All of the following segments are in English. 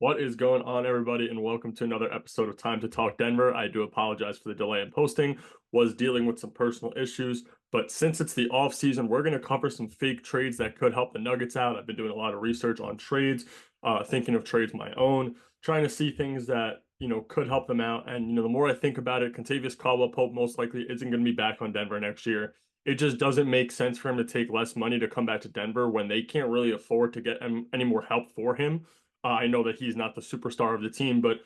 What is going on, everybody, and welcome to another episode of Time to Talk Denver. I do apologize for the delay in posting, was dealing with some personal issues, but since it's the off season, we're going to cover some fake trades that could help the Nuggets out. I've been doing a lot of research on trades, thinking of trades of my own, trying to see things that, could help them out. And, the more I think about it, Kentavious Caldwell-Pope most likely isn't going to be back on Denver next year. It just doesn't make sense for him to take less money to come back to Denver when they can't really afford to get any more help for him. I know that he's not the superstar of the team, but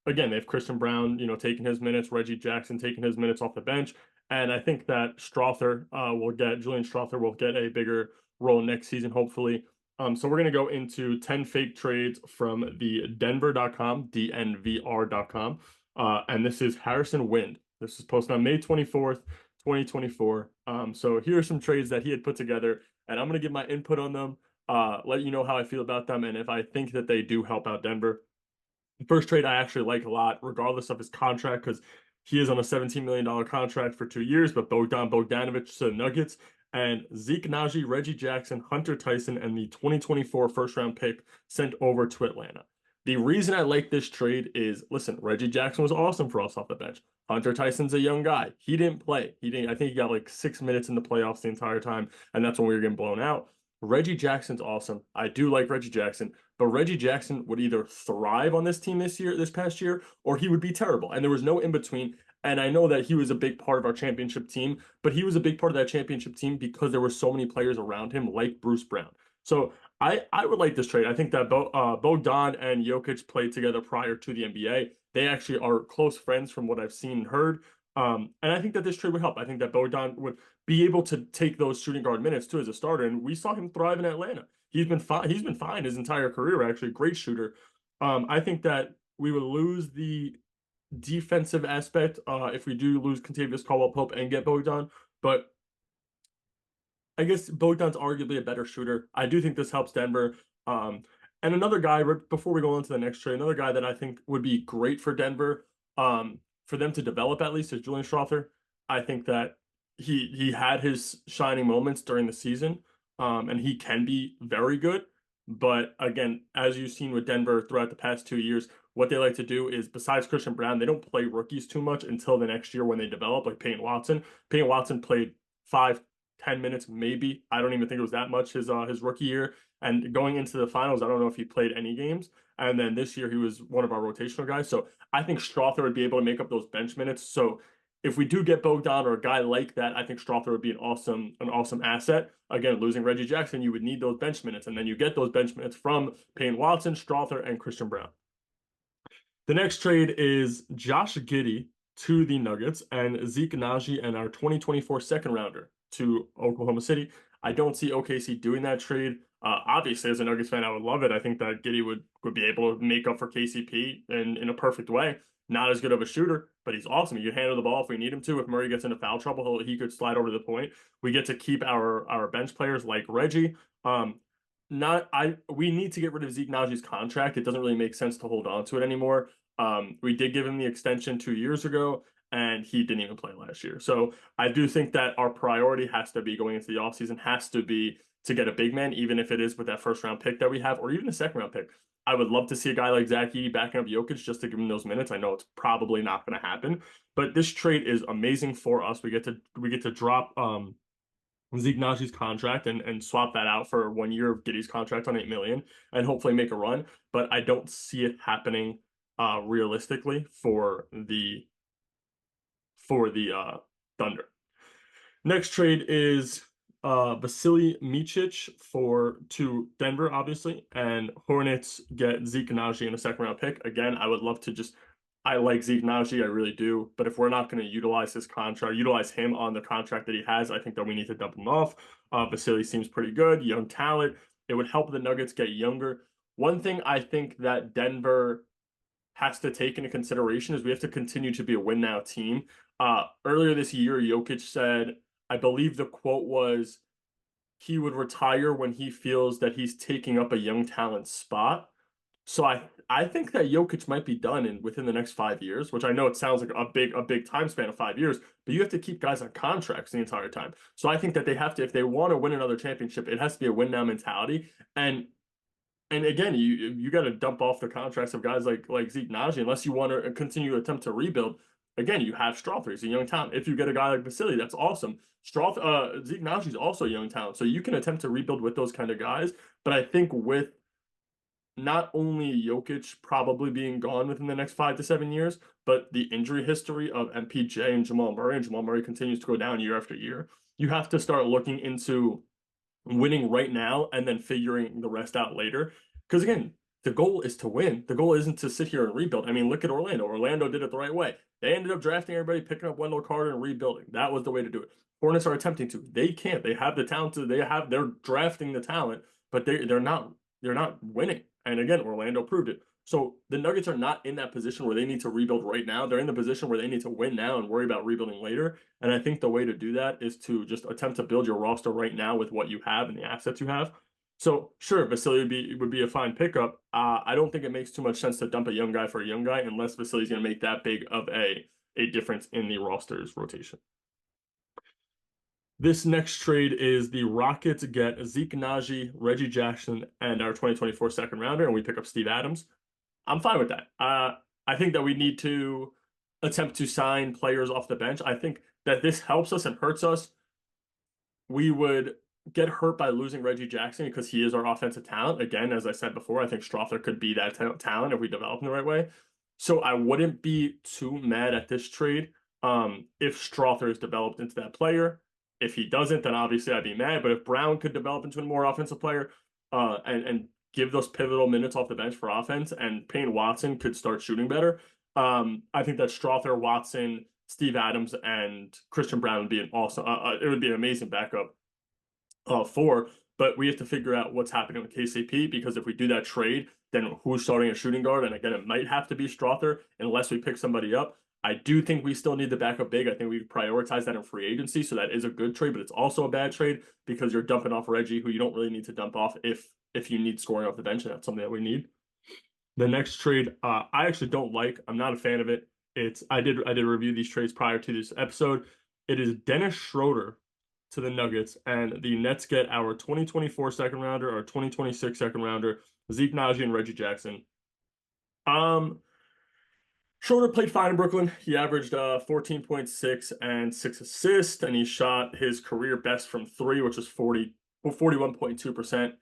again, they have Christian Brown, taking his minutes, Reggie Jackson taking his minutes off the bench, and I think that Julian Strother will get a bigger role next season, hopefully. So we're gonna go into 10 fake trades from the Denver.com, DNVR.com, and this is Harrison Wind. This is posted on May 24th, 2024. So here are some trades that he had put together, and I'm gonna give my input on them, let you know how I feel about them and if I think that they do help out Denver. The first trade I actually like a lot, regardless of his contract, because he is on a $17 million contract for 2 years, but Bogdan Bogdanovic to the Nuggets and Zeke Naji, Reggie Jackson, Hunter Tyson, and the 2024 first round pick sent over to Atlanta. The reason I like this trade is, listen, Reggie Jackson was awesome for us off the bench. Hunter Tyson's a young guy. He didn't play. He didn't. I think he got like 6 minutes in the playoffs the entire time, and that's when we were getting blown out. Reggie Jackson's awesome. I do like Reggie Jackson, but Reggie Jackson would either thrive on this team this past year, or he would be terrible. And there was no in between. And I know that he was a big part of our championship team, but he was a big part of that championship team because there were so many players around him, like Bruce Brown. So I would like this trade. I think that Bogdan and Jokic played together prior to the NBA. They actually are close friends from what I've seen and heard. And I think that this trade would help. I think that Bogdan would be able to take those shooting guard minutes too as a starter. And we saw him thrive in Atlanta. He's been fine. He's been fine his entire career, actually. Great shooter. I think that we would lose the defensive aspect if we do lose Kentavious Caldwell-Pope and get Bogdan. But I guess Bogdan's arguably a better shooter. I do think this helps Denver. And another guy, right before we go on to the next trade, another guy that I think would be great for Denver, for them to develop at least is Julian Strawther. I think that he had his shining moments during the season, and he can be very good. But again, as you've seen with Denver throughout the past 2 years, what they like to do is, besides Christian Brown, they don't play rookies too much until the next year when they develop, like Peyton Watson. Peyton Watson played 5, 10 minutes, maybe. I don't even think it was that much his rookie year. And going into the finals, I don't know if he played any games. And then this year, he was one of our rotational guys. So I think Strawther would be able to make up those bench minutes. So if we do get Bogdan or a guy like that, I think Strawther would be an awesome asset. Again, losing Reggie Jackson, you would need those bench minutes, and then you get those bench minutes from Payne Watson, Strawther, and Christian Brown. The next trade is Josh Giddey to the Nuggets and Zeke Naji and our 2024 second rounder to Oklahoma City. I don't see OKC doing that trade. Obviously, as a Nuggets fan, I would love it. I think that Giddey would be able to make up for KCP in a perfect way. Not as good of a shooter, but he's awesome. He can handle the ball if we need him to. If Murray gets into foul trouble, he could slide over to the point. We get to keep our bench players like Reggie. Not I We need to get rid of Zeke Naji's contract. It doesn't really make sense to hold on to it anymore. We did give him the extension 2 years ago, and he didn't even play last year. So I do think that our priority has to be going into the offseason, has to be to get a big man, even if it is with that first round pick that we have, or even a second round pick. I would love to see a guy like Zach Edey backing up Jokic just to give him those minutes. I know it's probably not going to happen, but this trade is amazing for us. We get to drop Zeke Naji's contract and swap that out for 1 year of Giddey's contract on 8 million and hopefully make a run. But I don't see it happening realistically for the Thunder. Next trade is Vasily Micic to Denver, obviously, and Hornets get Zeke Naji in a second round pick. Again, I would love to just I like Zeke Naji, I really do. But if we're not going to utilize him on the contract that he has, I think that we need to dump him off. Vasily seems pretty good, young talent. It would help the Nuggets get younger. One thing I think that Denver has to take into consideration is we have to continue to be a win now team. Earlier this year, Jokic said, I believe the quote was, he would retire when he feels that he's taking up a young talent spot. So I think that Jokic might be done within the next 5 years, which I know it sounds like a big time span of 5 years, but you have to keep guys on contracts the entire time. So I think that they have to, if they want to win another championship, it has to be a win now mentality. And And again, you got to dump off the contracts of guys like Zeke Naji unless you want to continue to attempt to rebuild. Again, you have Strother. He's a young talent. If you get a guy like Vasily, that's awesome. Zeke Naji is also a young talent, so you can attempt to rebuild with those kind of guys. But I think with not only Jokic probably being gone within the next 5 to 7 years, but the injury history of MPJ and Jamal Murray continues to go down year after year. You have to start looking into winning right now and then figuring the rest out later. Because again, the goal is to win. The goal isn't to sit here and rebuild. I mean, look at Orlando. Orlando did it the right way. They ended up drafting everybody, picking up Wendell Carter and rebuilding. That was the way to do it. Hornets are attempting to. They can't. They have the talent to. They're drafting the talent, but they're not winning. And again, Orlando proved it. So the Nuggets are not in that position where they need to rebuild right now. They're in the position where they need to win now and worry about rebuilding later. And I think the way to do that is to just attempt to build your roster right now with what you have and the assets you have. So sure, Vasily would be a fine pickup. I don't think it makes too much sense to dump a young guy for a young guy unless Vasily's going to make that big of a difference in the roster's rotation. This next trade is the Rockets get Zeke Naji, Reggie Jackson, and our 2024 second rounder, and we pick up Steve Adams. I'm fine with that. I think that we need to attempt to sign players off the bench. I think that this helps us and hurts us. We would get hurt by losing Reggie Jackson because he is our offensive talent. Again, as I said before, I think Strother could be that talent if we develop in the right way. So I wouldn't be too mad at this trade if Strother is developed into that player. If he doesn't, then obviously I'd be mad. But if Brown could develop into a more offensive player and give those pivotal minutes off the bench for offense, and Payne Watson could start shooting better, I think that Strother, Watson, Steve Adams, and Christian Brown would be an awesome. It would be an amazing backup for. But we have to figure out what's happening with KCP, because if we do that trade, then who's starting a shooting guard? And again, it might have to be Strother unless we pick somebody up. I do think we still need the backup big. I think we prioritize that in free agency, so that is a good trade, but it's also a bad trade because you're dumping off Reggie, who you don't really need to dump off if you need scoring off the bench, and that's something that we need. The next trade, I actually don't like. I'm not a fan of it. I did review these trades prior to this episode. It is Dennis Schroeder to the Nuggets, and the Nets get our 2024 second rounder, our 2026 second rounder, Zeke Naji and Reggie Jackson. Schroeder played fine in Brooklyn. He averaged 14.6 and 6 assists, and he shot his career best from three, which was 41.2%.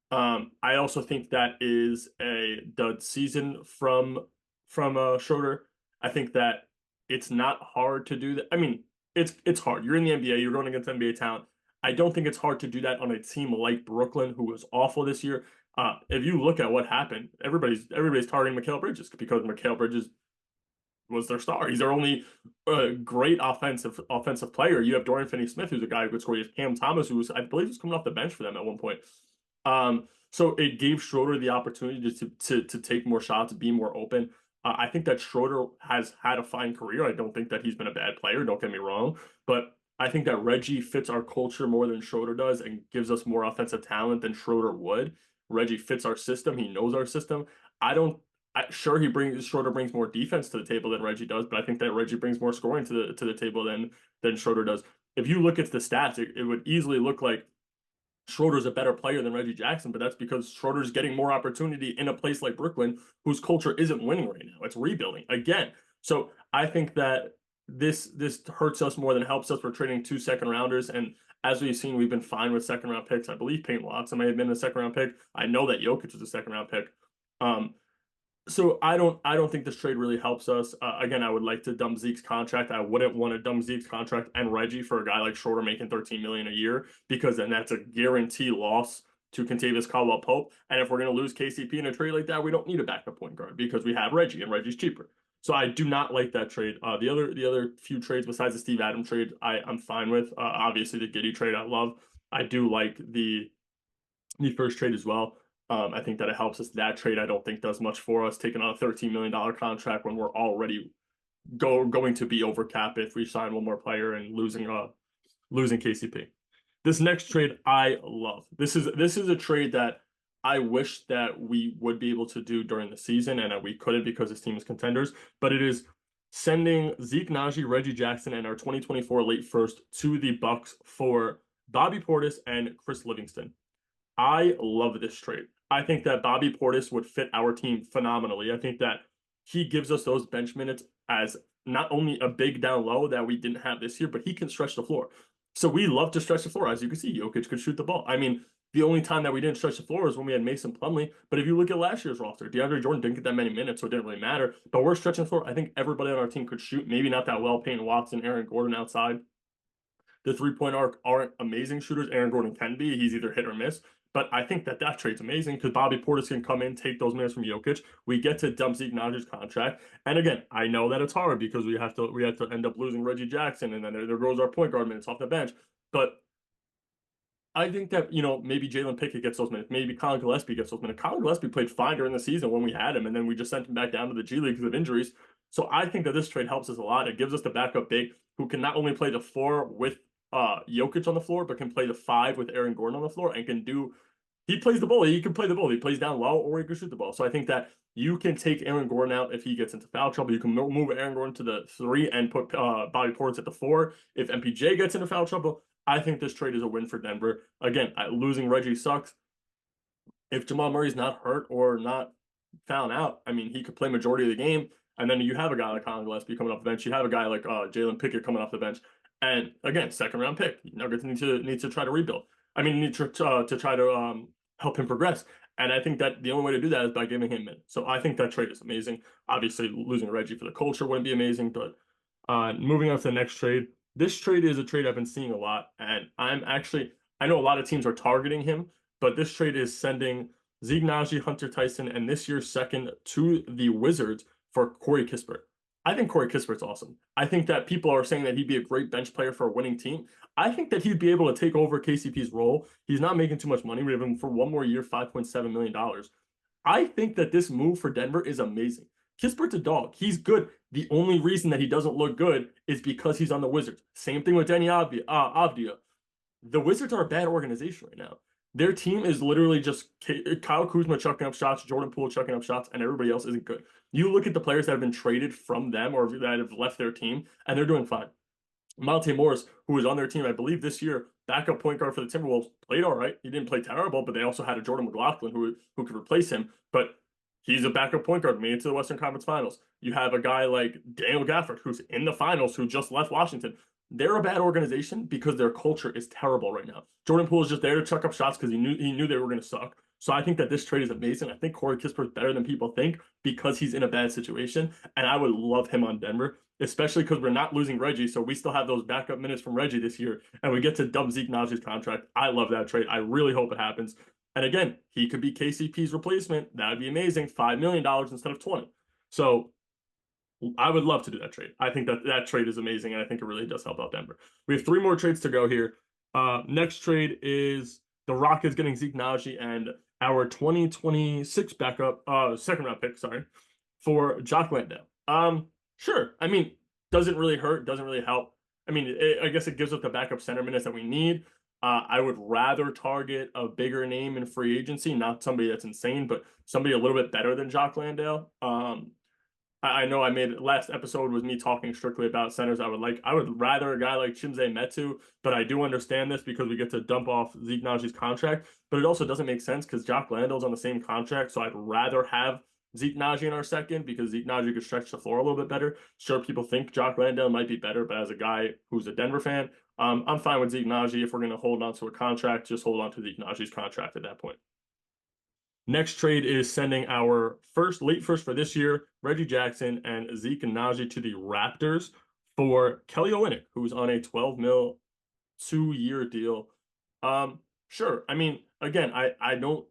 I also think that is a dud season from Schroeder. I think that it's not hard to do that. I mean, it's hard. You're in the NBA. You're going against NBA talent. I don't think it's hard to do that on a team like Brooklyn, who was awful this year. If you look at what happened, everybody's targeting Mikal Bridges because Mikal Bridges was their star. He's their only great offensive player. You have Dorian Finney-Smith, who's a guy who could score. You have Cam Thomas, who I believe was coming off the bench for them at one point. So it gave Schroeder the opportunity to take more shots, be more open. I think that Schroeder has had a fine career. I don't think that he's been a bad player, don't get me wrong. But I think that Reggie fits our culture more than Schroeder does and gives us more offensive talent than Schroeder would. Reggie fits our system. He knows our system. Sure, Schroeder brings more defense to the table than Reggie does, but I think that Reggie brings more scoring to the table than Schroeder does. If you look at the stats, it would easily look like Schroeder's a better player than Reggie Jackson, but that's because Schroeder's getting more opportunity in a place like Brooklyn, whose culture isn't winning right now. It's rebuilding again. So I think that this hurts us more than helps us. We're trading 2 second rounders, and as we've seen, we've been fine with second round picks. I believe Payne Watson may have been a second round pick. I know that Jokic was a second round pick. So I don't think this trade really helps us. Again, I would like to dump Zeke's contract. I wouldn't want to dump Zeke's contract and Reggie for a guy like Schroeder making $13 million a year, because then that's a guarantee loss to Kentavious Caldwell-Pope. And if we're going to lose KCP in a trade like that, we don't need a backup point guard because we have Reggie, and Reggie's cheaper. So I do not like that trade. The other few trades besides the Steve Adams trade, I'm fine with. Obviously the Giddey trade I love. I do like the first trade as well. I think that it helps us. That trade I don't think does much for us, taking on a $13 million contract when we're already going to be over cap if we sign one more player and losing KCP. This next trade I love. This is a trade that I wish that we would be able to do during the season, and that we couldn't because this team is contenders. But it is sending Zeke Naji, Reggie Jackson, and our 2024 late first to the Bucks for Bobby Portis and Chris Livingston. I love this trade. I think that Bobby Portis would fit our team phenomenally. I think that he gives us those bench minutes as not only a big down low that we didn't have this year, but he can stretch the floor. So we love to stretch the floor. As you can see, Jokic could shoot the ball. I mean, the only time that we didn't stretch the floor was when we had Mason Plumlee. But if you look at last year's roster, DeAndre Jordan didn't get that many minutes, so it didn't really matter. But we're stretching the floor. I think everybody on our team could shoot. Maybe not that well. Peyton Watson, Aaron Gordon outside the three-point arc aren't amazing shooters. Aaron Gordon can be. He's either hit or miss. But I think that that trade's amazing because Bobby Portis can come in, take those minutes from Jokic. We get to dump Zeke Nnaji's contract. And again, I know that it's hard because we have to end up losing Reggie Jackson, and then there goes our point guard minutes off the bench. But I think that, maybe Jalen Pickett gets those minutes. Maybe Colin Gillespie gets those minutes. Colin Gillespie played fine during the season when we had him, and then we just sent him back down to the G League because of injuries. So I think that this trade helps us a lot. It gives us the backup big who can not only play the four with Jokic on the floor, but can play the five with Aaron Gordon on the floor and can do. He plays the ball. He can play the ball. He plays down low or he can shoot the ball. So I think that you can take Aaron Gordon out if he gets into foul trouble. You can move Aaron Gordon to the three and put Bobby Portis at the four. If MPJ gets into foul trouble, I think this trade is a win for Denver. Again, losing Reggie sucks. If Jamal Murray's not hurt or not found out, I mean, he could play majority of the game. And then you have a guy like Colin Gillespie coming off the bench. You have a guy like Jalen Pickett coming off the bench. And again, second round pick. Nuggets need to try to rebuild. I mean, need to try to help him progress. And I think that the only way to do that is by giving him in. So I think that trade is amazing. Obviously, losing Reggie for the culture wouldn't be amazing, but moving on to the next trade. This trade is a trade I've been seeing a lot, and I know a lot of teams are targeting him, but this trade is sending Zeke Nnaji, Hunter Tyson, and this year's second to the Wizards for Corey Kispert. I think Corey Kispert's awesome. I think that people are saying that he'd be a great bench player for a winning team. I think that he'd be able to take over KCP's role. He's not making too much money. We have him for one more year, $5.7 million. I think that this move for Denver is amazing. Kispert's a dog. He's good. The only reason that he doesn't look good is because he's on the Wizards. Same thing with Deni Avdija. The Wizards are a bad organization right now. Their team is literally just Kyle Kuzma chucking up shots, Jordan Poole chucking up shots, and everybody else isn't good. You look at the players that have been traded from them or that have left their team, and they're doing fine. Monte Morris, who was on their team, I believe this year, backup point guard for the Timberwolves, played all right. He didn't play terrible, but they also had a Jordan McLaughlin who could replace him. But he's a backup point guard, made it to the Western Conference Finals. You have a guy like Daniel Gafford, who's in the finals, who just left Washington. They're a bad organization because their culture is terrible right now. Jordan Poole is just there to chuck up shots because he knew they were going to suck. So I think that this trade is amazing. I think Corey Kispert is better than people think because he's in a bad situation, and I would love him on Denver, especially because we're not losing Reggie, so we still have those backup minutes from Reggie this year, and we get to dump Zeke Nnaji's contract. I love that trade. I really hope it happens. And again, he could be KCP's replacement. That would be amazing. $5 million instead of 20. So I would love to do that trade. I think that trade is amazing, and I think it really does help out Denver. We have three more trades to go here. Next trade is the Rockets getting Zeke Nnaji and our 2026 backup, second round pick, sorry, for Jock Landale. Sure. I mean, doesn't really hurt, doesn't really help. I mean, I guess it gives us the backup center minutes that we need. I would rather target a bigger name in free agency, not somebody that's insane, but somebody a little bit better than Jock Landale. I know I made last episode was me talking strictly about centers. I would rather a guy like Chimze Metu, but I do understand this because we get to dump off Zeke Nnaji's contract. But it also doesn't make sense because Jock Landale's on the same contract, so I'd rather have Zeke Nnaji in our second because Zeke Nnaji could stretch the floor a little bit better. Sure, people think Jock Landale might be better, but as a guy who's a Denver fan, I'm fine with Zeke Nnaji. If we're going to hold on to a contract, just hold on to Zeke Nnaji's contract at that point. Next trade is sending our late first for this year, Reggie Jackson and Zeke Nnaji to the Raptors for Kelly Olynyk, who's on a $12 million 2-year deal. Sure. I mean, again, I don't.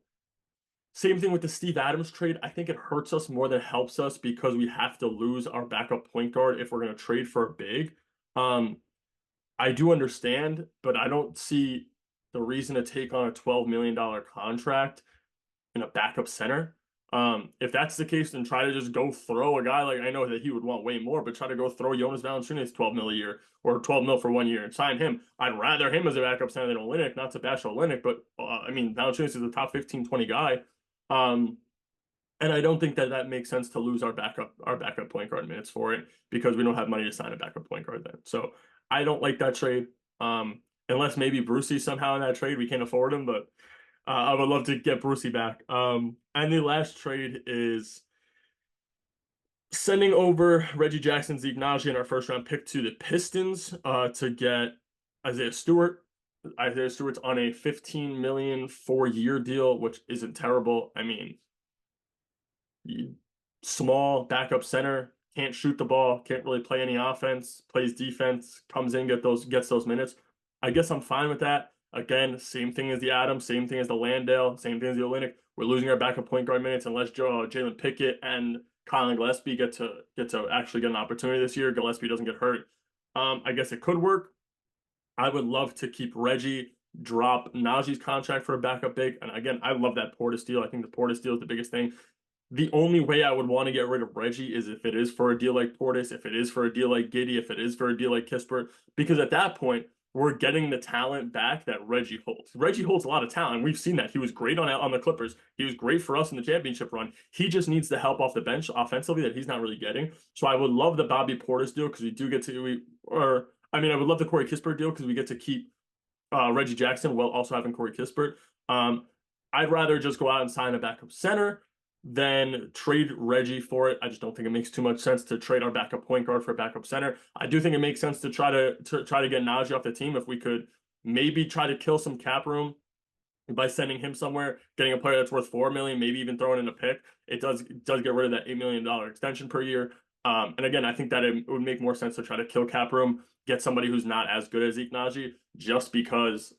Same thing with the Steve Adams trade. I think it hurts us more than helps us because we have to lose our backup point guard if we're going to trade for a big. I do understand, but I don't see the reason to take on a $12 million contract in a backup center. If that's the case, then try to just go throw a guy like, I know that he would want way more, but try to go throw Jonas Valanciunas 12 mil a year or 12 mil for 1 year and sign him. I'd rather him as a backup center than Olynyk, not to bash Olynyk, but I mean, Valanciunas is a top 15, 20 guy. And I don't think that makes sense to lose our backup point guard minutes for it because we don't have money to sign a backup point guard then. So I don't like that trade. Unless maybe Brucey somehow in that trade, we can't afford him, but I would love to get Brucey back. And the last trade is sending over Reggie Jackson, Zeke Nnaji, and our first round pick to the Pistons to get Isaiah Stewart. Isaiah Stewart's on a 15 million 4-year deal, which isn't terrible. I mean, small backup center, can't shoot the ball, can't really play any offense, plays defense, comes in, gets those minutes. I guess I'm fine with that. Again, same thing as the Adams, same thing as the Landale, same thing as the Olynyk. We're losing our backup point guard minutes unless Jalen Pickett and Colin Gillespie get to actually get an opportunity this year. Gillespie doesn't get hurt. I guess it could work. I would love to keep Reggie, drop Najee's contract for a backup big. And again, I love that Portis deal. I think the Portis deal is the biggest thing. The only way I would want to get rid of Reggie is if it is for a deal like Portis, if it is for a deal like Giddey, if it is for a deal like Kispert, because at that point, we're getting the talent back that Reggie holds. Reggie holds a lot of talent. We've seen that. He was great on the Clippers. He was great for us in the championship run. He just needs the help off the bench offensively that he's not really getting. So I would love the Bobby Portis deal because we do get to, I would love the Corey Kispert deal because we get to keep Reggie Jackson while also having Corey Kispert. I'd rather just go out and sign a backup center than trade Reggie for it. I just don't think it makes too much sense to trade our backup point guard for a backup center. I do think it makes sense to try to get Naji off the team if we could maybe try to kill some cap room by sending him somewhere, getting a player that's worth $4 million, maybe even throwing in a pick. It does get rid of that $8 million extension per year. And again, I think that it would make more sense to try to kill cap room, get somebody who's not as good as Zeke Nnaji, just because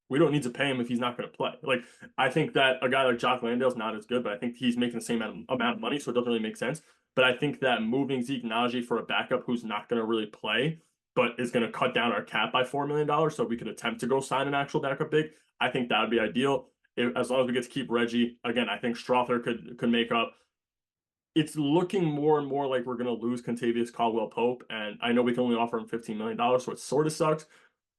we don't need to pay him if he's not going to play. Like, I think that a guy like Jock Landale's not as good, but I think he's making the same amount of money, so it doesn't really make sense. But I think that moving Zeke Nnaji for a backup who's not going to really play, but is going to cut down our cap by $4 million so we could attempt to go sign an actual backup big, I think that would be ideal. As long as we get to keep Reggie. Again, I think Strother could make up. It's looking more and more like we're going to lose Kentavious Caldwell-Pope, and I know we can only offer him $15 million, so it sort of sucks.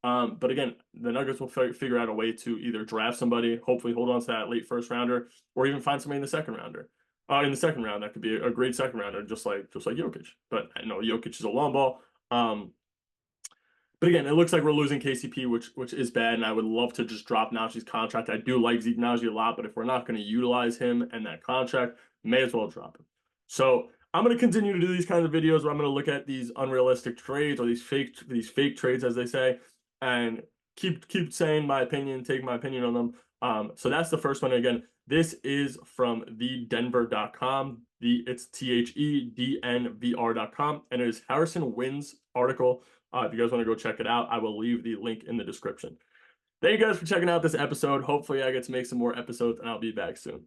But again, the Nuggets will figure out a way to either draft somebody, hopefully hold on to that late first rounder, or even find somebody in the second rounder. In the second round, that could be a great second rounder, just like Jokic. But I know Jokic is a long ball. But again, it looks like we're losing KCP, which is bad, and I would love to just drop Najee's contract. I do like Zeke Nnaji a lot, but if we're not going to utilize him and that contract, may as well drop him. So I'm going to continue to do these kinds of videos where I'm going to look at these unrealistic trades or these fake trades, as they say, and keep saying my opinion, take my opinion on them. So that's the first one. Again, this is from thedenver.com. It's THEDNVR.com, and it is Harrison Winn's article. If you guys want to go check it out, I will leave the link in the description. Thank you guys for checking out this episode. Hopefully I get to make some more episodes, and I'll be back soon.